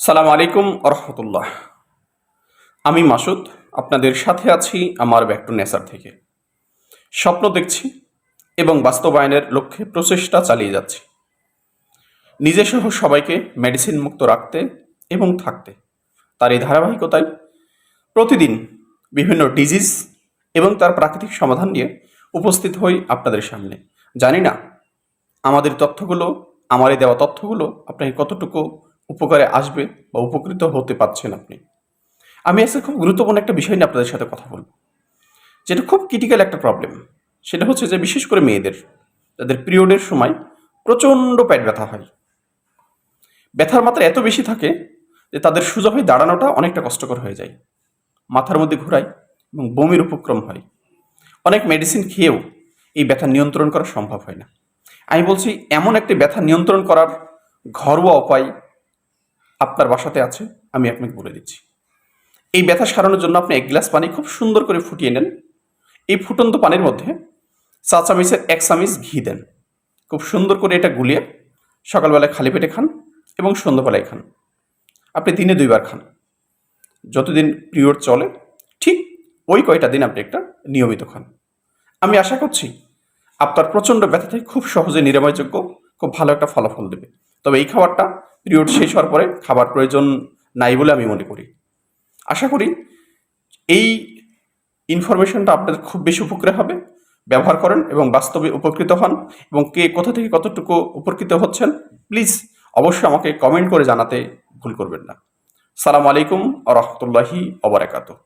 সালাম আলাইকুম রহমতুল্লাহ। আমি মাসুদ, আপনাদের সাথে আছি আমার ব্যাক টু নেচার থেকে। স্বপ্ন দেখছি এবং বাস্তবায়নের লক্ষ্যে প্রচেষ্টা চালিয়ে যাচ্ছি, নিজে সহ সবাইকে মেডিসিন মুক্ত রাখতে এবং থাকতে। তার এই ধারাবাহিকতায় প্রতিদিন বিভিন্ন ডিজিজ এবং তার প্রাকৃতিক সমাধান নিয়ে উপস্থিত হই আপনাদের সামনে। জানি না আমাদের তথ্যগুলো, আমার এই দেওয়া তথ্যগুলো আপনাকে কতটুকু উপকারে আসবে বা উপকৃত হতে পারছেন আপনি। আমি আজকে খুব গুরুত্বপূর্ণ একটা বিষয় নিয়ে আপনাদের সাথে কথা বলব, যেটা খুব ক্রিটিক্যাল একটা প্রবলেম। সেটা হচ্ছে যে বিশেষ করে মেয়েদের, তাদের পিরিয়ডের সময় প্রচণ্ড পেট ব্যথা হয়। ব্যথার মাত্রা এত বেশি থাকে যে তাদের সোজা হয়ে দাঁড়ানোটা অনেকটা কষ্টকর হয়ে যায়, মাথার মধ্যে ঘোরায় এবং বমির উপক্রম হয়। অনেক মেডিসিন খেয়েও এই ব্যথা নিয়ন্ত্রণ করা সম্ভব হয় না। আমি বলছি, এমন একটি ব্যথা নিয়ন্ত্রণ করার ঘরোয়া উপায় আপনার বাসাতে আছে, আমি আপনাকে বলে দিচ্ছি। এই ব্যথা সারানোর জন্য আপনি 1 গ্লাস পানি খুব সুন্দর করে ফুটিয়ে নেন। এই ফুটন্ত পানির মধ্যে চা চামচের 1 চামচ ঘি দেন। খুব সুন্দর করে এটা গুলিয়ে সকালবেলায় খালি পেটে খান এবং সন্ধ্যাবেলায় খান। আপনি দিনে 2 বার খান। যতদিন পিরিয়ড চলে ঠিক ওই কয়টা দিন আপনি একটা নিয়মিত খান। আমি আশা করছি আপনার প্রচণ্ড ব্যথা থেকে খুব সহজে নিরাময়যোগ্য, খুব ভালো একটা ফলাফল দেবে। তবে এই খাবারটা পিরিয়ড শেষ হওয়ার পরে খাবার প্রয়োজন নাই বলে আমি মনে করি। আশা করি এই ইনফরমেশনটা আপনাদের খুব বেশি উপকার হবে। ব্যবহার করেন এবং বাস্তবে উপকৃত হন, এবং কে কোথা থেকে কতটুকু উপকৃত হচ্ছেন প্লিজ অবশ্যই আমাকে কমেন্ট করে জানাতে ভুল করবেন না। সালাম আলাইকুম আ রহমতুল্লাহি অবরাকাতুহ।